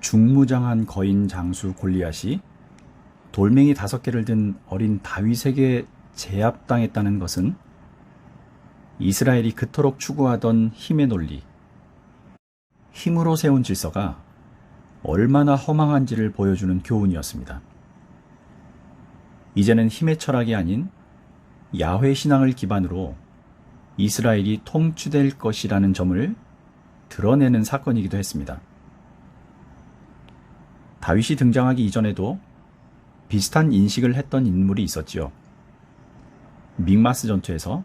중무장한 거인 장수 골리앗이 돌멩이 5개를 든 어린 다윗에게 제압당했다는 것은 이스라엘이 그토록 추구하던 힘의 논리, 힘으로 세운 질서가 얼마나 허망한지를 보여주는 교훈이었습니다. 이제는 힘의 철학이 아닌 야훼 신앙을 기반으로 이스라엘이 통치될 것이라는 점을 드러내는 사건이기도 했습니다. 다윗이 등장하기 이전에도 비슷한 인식을 했던 인물이 있었지요. 믹마스 전투에서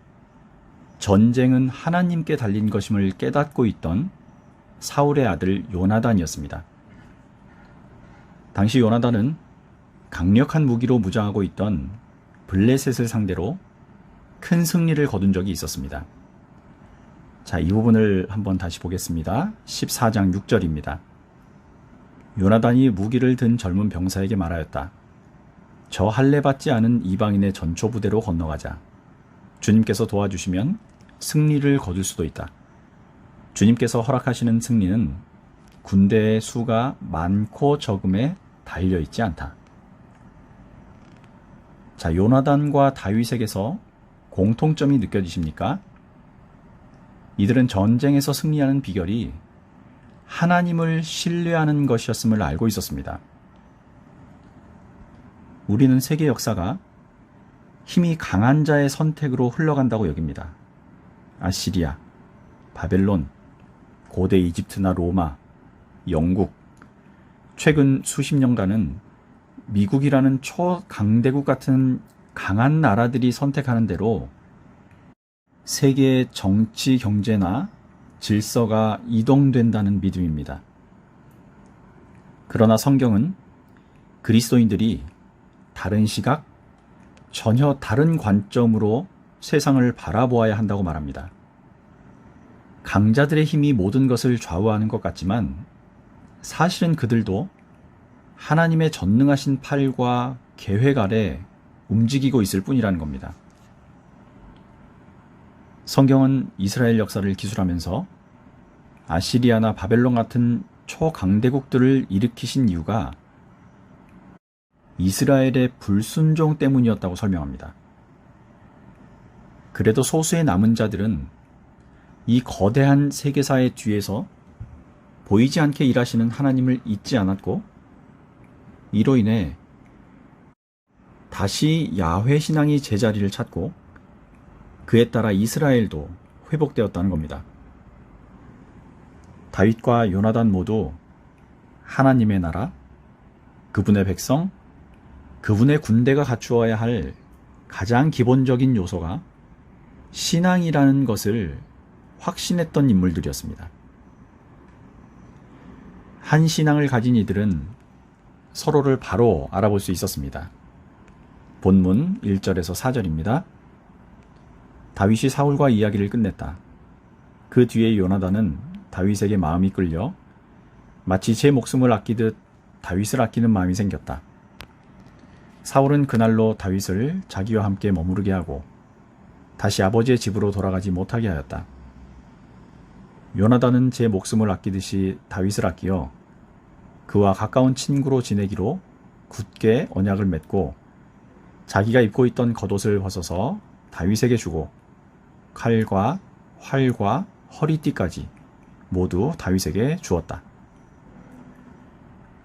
전쟁은 하나님께 달린 것임을 깨닫고 있던 사울의 아들 요나단이었습니다. 당시 요나단은 강력한 무기로 무장하고 있던 블레셋을 상대로 큰 승리를 거둔 적이 있었습니다. 자, 이 부분을 한번 다시 보겠습니다. 14장 6절입니다. 요나단이 무기를 든 젊은 병사에게 말하였다. 저 할례받지 않은 이방인의 전초부대로 건너가자. 주님께서 도와주시면 승리를 거둘 수도 있다. 주님께서 허락하시는 승리는 군대의 수가 많고 적음에 달려있지 않다. 자, 요나단과 다윗에게서 공통점이 느껴지십니까? 이들은 전쟁에서 승리하는 비결이 하나님을 신뢰하는 것이었음을 알고 있었습니다. 우리는 세계 역사가 힘이 강한 자의 선택으로 흘러간다고 여깁니다. 아시리아, 바벨론, 고대 이집트나 로마, 영국, 최근 수십 년간은 미국이라는 초강대국 같은 강한 나라들이 선택하는 대로 세계의 정치, 경제나 질서가 이동된다는 믿음입니다. 그러나 성경은 그리스도인들이 다른 시각, 전혀 다른 관점으로 세상을 바라보아야 한다고 말합니다. 강자들의 힘이 모든 것을 좌우하는 것 같지만 사실은 그들도 하나님의 전능하신 팔과 계획 아래 움직이고 있을 뿐이라는 겁니다. 성경은 이스라엘 역사를 기술하면서 아시리아나 바벨론 같은 초강대국들을 일으키신 이유가 이스라엘의 불순종 때문이었다고 설명합니다. 그래도 소수의 남은 자들은 이 거대한 세계사의 뒤에서 보이지 않게 일하시는 하나님을 잊지 않았고, 이로 인해 다시 야훼 신앙이 제자리를 찾고 그에 따라 이스라엘도 회복되었다는 겁니다. 다윗과 요나단 모두 하나님의 나라, 그분의 백성, 그분의 군대가 갖추어야 할 가장 기본적인 요소가 신앙이라는 것을 확신했던 인물들이었습니다. 한 신앙을 가진 이들은 서로를 바로 알아볼 수 있었습니다. 본문 1절에서 4절입니다. 다윗이 사울과 이야기를 끝냈다. 그 뒤에 요나단은 다윗에게 마음이 끌려 마치 제 목숨을 아끼듯 다윗을 아끼는 마음이 생겼다. 사울은 그날로 다윗을 자기와 함께 머무르게 하고 다시 아버지의 집으로 돌아가지 못하게 하였다. 요나단은 제 목숨을 아끼듯이 다윗을 아끼어 그와 가까운 친구로 지내기로 굳게 언약을 맺고 자기가 입고 있던 겉옷을 벗어서 다윗에게 주고 칼과 활과 허리띠까지 모두 다윗에게 주었다.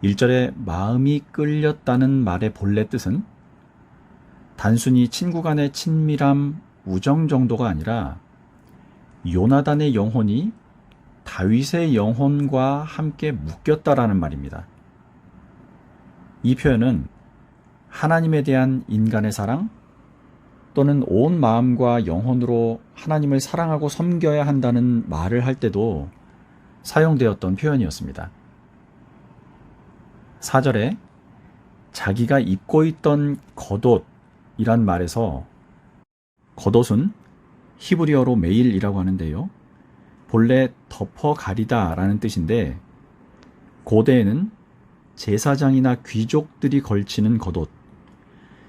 1절에 마음이 끌렸다는 말의 본래 뜻은 단순히 친구 간의 친밀함, 우정 정도가 아니라 요나단의 영혼이 다윗의 영혼과 함께 묶였다라는 말입니다. 이 표현은 하나님에 대한 인간의 사랑 또는 온 마음과 영혼으로 하나님을 사랑하고 섬겨야 한다는 말을 할 때도 사용되었던 표현이었습니다. 4절에 자기가 입고 있던 겉옷이란 말에서 겉옷은 히브리어로 메일이라고 하는데요. 본래 덮어 가리다 라는 뜻인데 고대에는 제사장이나 귀족들이 걸치는 겉옷,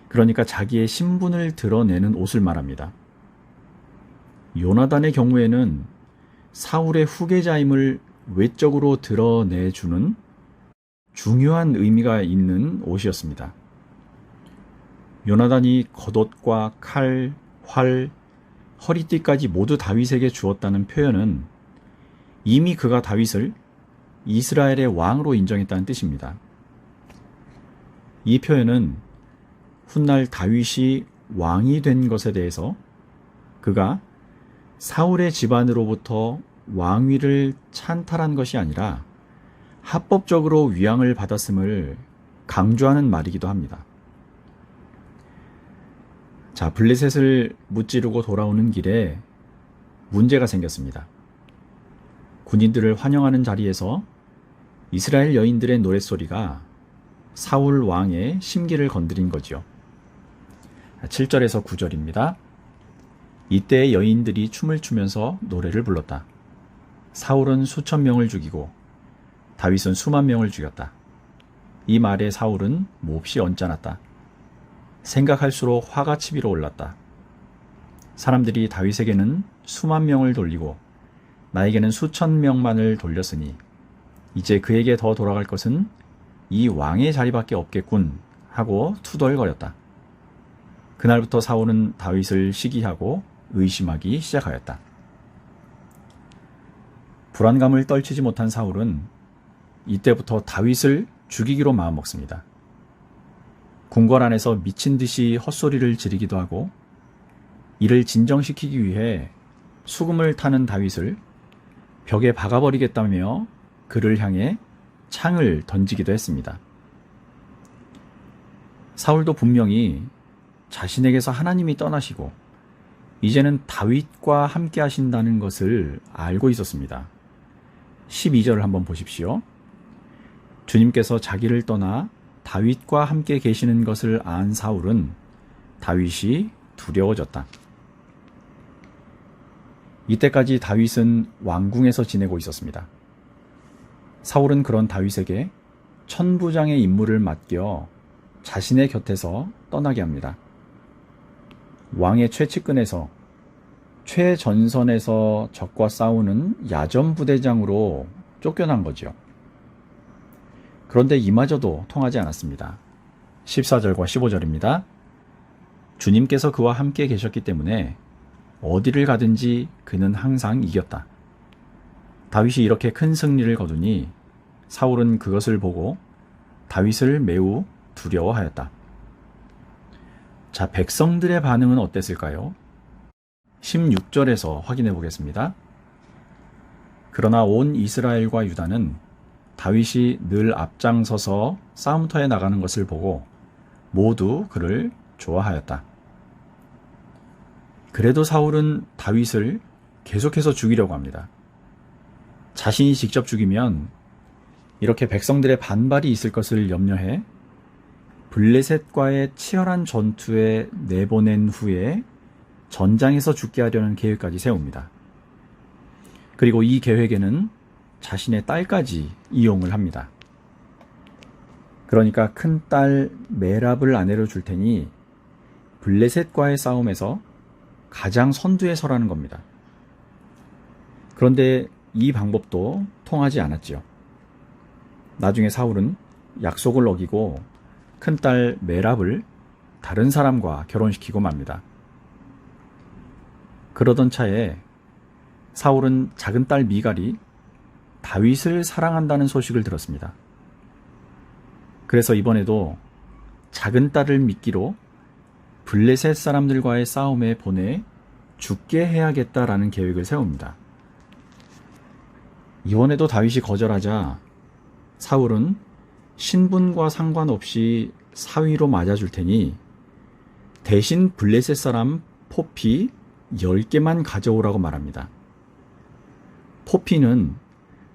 그러니까 자기의 신분을 드러내는 옷을 말합니다. 요나단의 경우에는 사울의 후계자임을 외적으로 드러내주는 중요한 의미가 있는 옷이었습니다. 요나단이 겉옷과 칼, 활, 허리띠까지 모두 다윗에게 주었다는 표현은 이미 그가 다윗을 이스라엘의 왕으로 인정했다는 뜻입니다. 이 표현은 훗날 다윗이 왕이 된 것에 대해서 그가 사울의 집안으로부터 왕위를 찬탈한 것이 아니라 합법적으로 위양을 받았음을 강조하는 말이기도 합니다. 자, 블레셋을 무찌르고 돌아오는 길에 문제가 생겼습니다. 군인들을 환영하는 자리에서 이스라엘 여인들의 노랫소리가 사울 왕의 심기를 건드린 거지요. 7절에서 9절입니다. 이때 여인들이 춤을 추면서 노래를 불렀다. 사울은 수천 명을 죽이고 다윗은 수만 명을 죽였다. 이 말에 사울은 몹시 언짢았다. 생각할수록 화가 치밀어 올랐다. 사람들이 다윗에게는 수만 명을 돌리고 나에게는 수천 명만을 돌렸으니 이제 그에게 더 돌아갈 것은 이 왕의 자리밖에 없겠군 하고 투덜거렸다. 그날부터 사울은 다윗을 시기하고 의심하기 시작하였다. 불안감을 떨치지 못한 사울은 이때부터 다윗을 죽이기로 마음먹습니다. 궁궐 안에서 미친 듯이 헛소리를 지르기도 하고 이를 진정시키기 위해 수금을 타는 다윗을 벽에 박아버리겠다며 그를 향해 창을 던지기도 했습니다. 사울도 분명히 자신에게서 하나님이 떠나시고 이제는 다윗과 함께 하신다는 것을 알고 있었습니다. 12절을 한번 보십시오. 주님께서 자기를 떠나 다윗과 함께 계시는 것을 안 사울은 다윗이 두려워졌다. 이때까지 다윗은 왕궁에서 지내고 있었습니다. 사울은 그런 다윗에게 천부장의 임무를 맡겨 자신의 곁에서 떠나게 합니다. 왕의 최측근에서 최전선에서 적과 싸우는 야전부대장으로 쫓겨난 거죠. 그런데 이마저도 통하지 않았습니다. 14절과 15절입니다. 주님께서 그와 함께 계셨기 때문에 어디를 가든지 그는 항상 이겼다. 다윗이 이렇게 큰 승리를 거두니 사울은 그것을 보고 다윗을 매우 두려워하였다. 자, 백성들의 반응은 어땠을까요? 16절에서 확인해 보겠습니다. 그러나 온 이스라엘과 유다는 다윗이 늘 앞장서서 싸움터에 나가는 것을 보고 모두 그를 좋아하였다. 그래도 사울은 다윗을 계속해서 죽이려고 합니다. 자신이 직접 죽이면 이렇게 백성들의 반발이 있을 것을 염려해 블레셋과의 치열한 전투에 내보낸 후에 전장에서 죽게 하려는 계획까지 세웁니다. 그리고 이 계획에는 자신의 딸까지 이용을 합니다. 그러니까 큰딸 메랍을 아내로 줄 테니 블레셋과의 싸움에서 가장 선두에 서라는 겁니다. 그런데 이 방법도 통하지 않았지요. 나중에 사울은 약속을 어기고 큰딸 메랍을 다른 사람과 결혼시키고 맙니다. 그러던 차에 사울은 작은 딸 미갈이 다윗을 사랑한다는 소식을 들었습니다. 그래서 이번에도 작은 딸을 미끼로 블레셋 사람들과의 싸움에 보내 죽게 해야겠다라는 계획을 세웁니다. 이번에도 다윗이 거절하자 사울은 신분과 상관없이 사위로 맞아줄 테니 대신 블레셋 사람 포피 10개만 가져오라고 말합니다. 포피는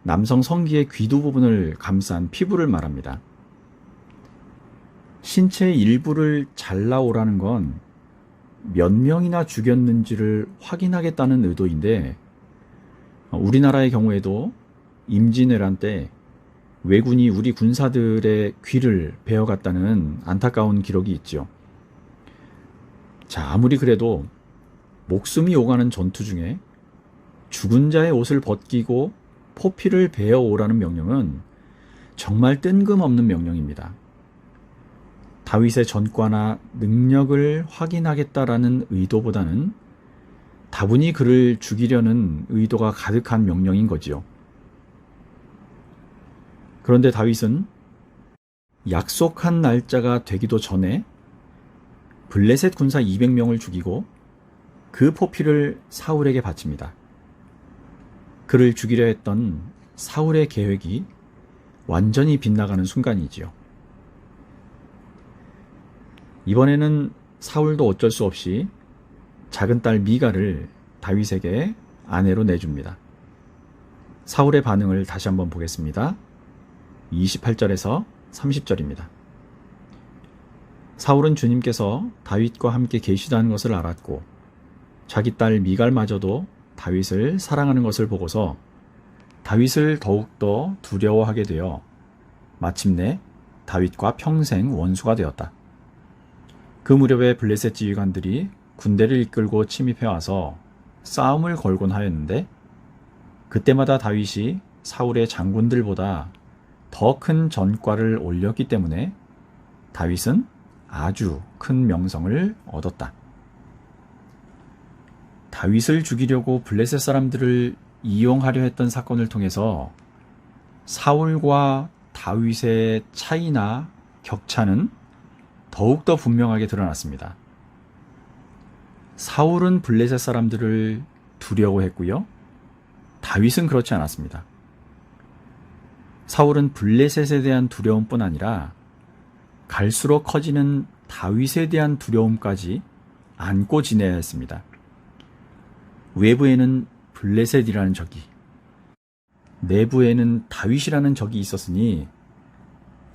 남성 성기의 귀두 부분을 감싼 피부를 말합니다. 신체의 일부를 잘라오라는 건 몇 명이나 죽였는지를 확인하겠다는 의도인데 우리나라의 경우에도 임진왜란 때 왜군이 우리 군사들의 귀를 베어갔다는 안타까운 기록이 있죠. 자, 아무리 그래도 목숨이 오가는 전투 중에 죽은 자의 옷을 벗기고 포피를 베어오라는 명령은 정말 뜬금없는 명령입니다. 다윗의 전과나 능력을 확인하겠다라는 의도보다는 다분히 그를 죽이려는 의도가 가득한 명령인 거지요. 그런데 다윗은 약속한 날짜가 되기도 전에 블레셋 군사 200명을 죽이고 그 포피를 사울에게 바칩니다. 그를 죽이려 했던 사울의 계획이 완전히 빗나가는 순간이지요. 이번에는 사울도 어쩔 수 없이 작은 딸 미갈을 다윗에게 아내로 내줍니다. 사울의 반응을 다시 한번 보겠습니다. 28절에서 30절입니다. 사울은 주님께서 다윗과 함께 계시다는 것을 알았고 자기 딸 미갈마저도 다윗을 사랑하는 것을 보고서 다윗을 더욱더 두려워하게 되어 마침내 다윗과 평생 원수가 되었다. 그 무렵에 블레셋 지휘관들이 군대를 이끌고 침입해와서 싸움을 걸곤 하였는데 그때마다 다윗이 사울의 장군들보다 더 큰 전과를 올렸기 때문에 다윗은 아주 큰 명성을 얻었다. 다윗을 죽이려고 블레셋 사람들을 이용하려 했던 사건을 통해서 사울과 다윗의 차이나 격차는 더욱더 분명하게 드러났습니다. 사울은 블레셋 사람들을 두려워했고요. 다윗은 그렇지 않았습니다. 사울은 블레셋에 대한 두려움뿐 아니라 갈수록 커지는 다윗에 대한 두려움까지 안고 지내야 했습니다. 외부에는 블레셋이라는 적이, 내부에는 다윗이라는 적이 있었으니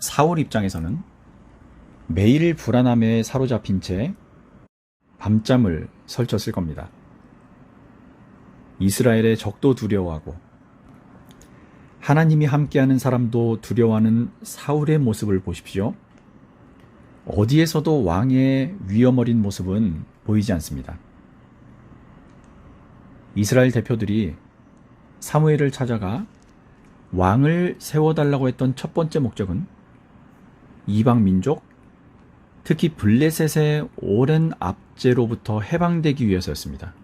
사울 입장에서는 매일 불안함에 사로잡힌 채 밤잠을 설쳤을 겁니다. 이스라엘의 적도 두려워하고 하나님이 함께하는 사람도 두려워하는 사울의 모습을 보십시오. 어디에서도 왕의 위험 어린 모습은 보이지 않습니다. 이스라엘 대표들이 사무엘을 찾아가 왕을 세워달라고 했던 첫 번째 목적은 이방 민족, 특히 블레셋의 오랜 압제로부터 해방되기 위해서였습니다.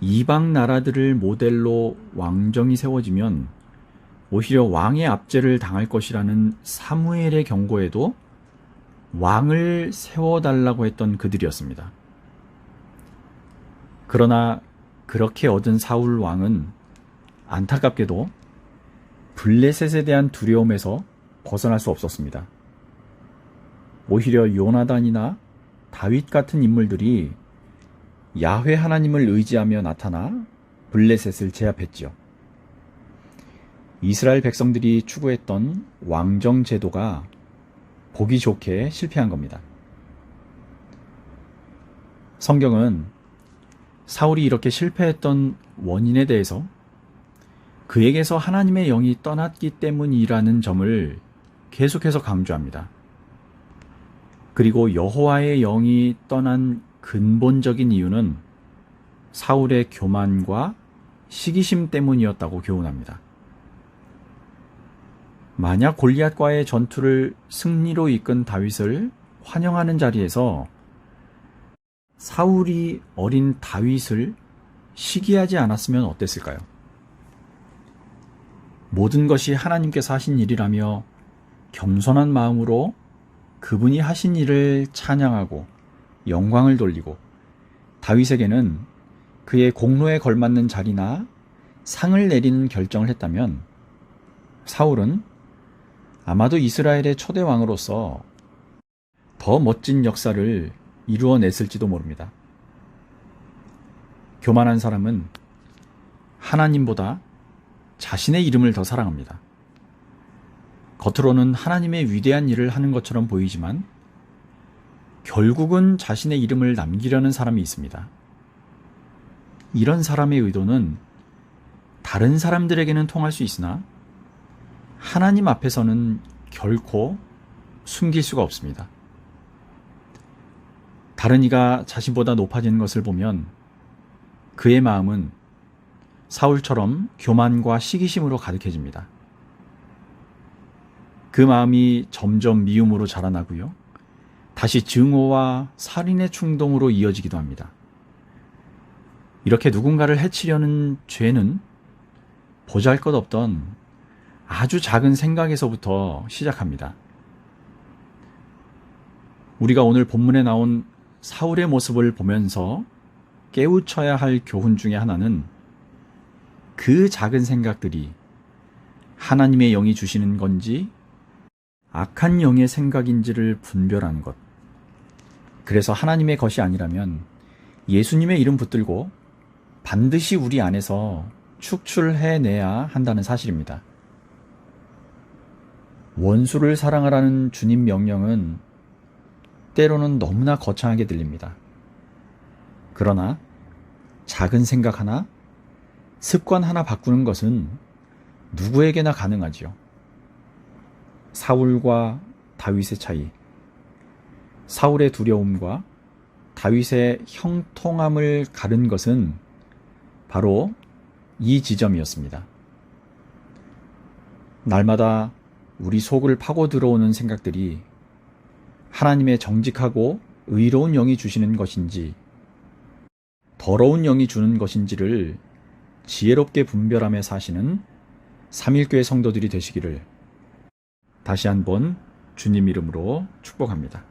이방 나라들을 모델로 왕정이 세워지면 오히려 왕의 압제를 당할 것이라는 사무엘의 경고에도 왕을 세워달라고 했던 그들이었습니다. 그러나 그렇게 얻은 사울 왕은 안타깝게도 블레셋에 대한 두려움에서 벗어날 수 없었습니다. 오히려 요나단이나 다윗 같은 인물들이 야훼 하나님을 의지하며 나타나 블레셋을 제압했지요. 이스라엘 백성들이 추구했던 왕정 제도가 보기 좋게 실패한 겁니다. 성경은 사울이 이렇게 실패했던 원인에 대해서 그에게서 하나님의 영이 떠났기 때문이라는 점을 계속해서 강조합니다. 그리고 여호와의 영이 떠난 근본적인 이유는 사울의 교만과 시기심 때문이었다고 교훈합니다. 만약 골리앗과의 전투를 승리로 이끈 다윗을 환영하는 자리에서 사울이 어린 다윗을 시기하지 않았으면 어땠을까요? 모든 것이 하나님께서 하신 일이라며 겸손한 마음으로 그분이 하신 일을 찬양하고 영광을 돌리고 다윗에게는 그의 공로에 걸맞는 자리나 상을 내리는 결정을 했다면 사울은 아마도 이스라엘의 초대 왕으로서 더 멋진 역사를 이루어냈을지도 모릅니다. 교만한 사람은 하나님보다 자신의 이름을 더 사랑합니다. 겉으로는 하나님의 위대한 일을 하는 것처럼 보이지만 결국은 자신의 이름을 남기려는 사람이 있습니다. 이런 사람의 의도는 다른 사람들에게는 통할 수 있으나 하나님 앞에서는 결코 숨길 수가 없습니다. 다른 이가 자신보다 높아지는 것을 보면 그의 마음은 사울처럼 교만과 시기심으로 가득해집니다. 그 마음이 점점 미움으로 자라나고요. 다시 증오와 살인의 충동으로 이어지기도 합니다. 이렇게 누군가를 해치려는 죄는 보잘것없던 아주 작은 생각에서부터 시작합니다. 우리가 오늘 본문에 나온 사울의 모습을 보면서 깨우쳐야 할 교훈 중에 하나는 그 작은 생각들이 하나님의 영이 주시는 건지 악한 영의 생각인지를 분별하는 것. 그래서 하나님의 것이 아니라면 예수님의 이름 붙들고 반드시 우리 안에서 축출해내야 한다는 사실입니다. 원수를 사랑하라는 주님 명령은 때로는 너무나 거창하게 들립니다. 그러나 작은 생각 하나, 습관 하나 바꾸는 것은 누구에게나 가능하지요. 사울과 다윗의 차이, 사울의 두려움과 다윗의 형통함을 가른 것은 바로 이 지점이었습니다. 날마다 우리 속을 파고 들어오는 생각들이 하나님의 정직하고 의로운 영이 주시는 것인지 더러운 영이 주는 것인지를 지혜롭게 분별하며 사시는 삼일교회 성도들이 되시기를 다시 한번 주님 이름으로 축복합니다.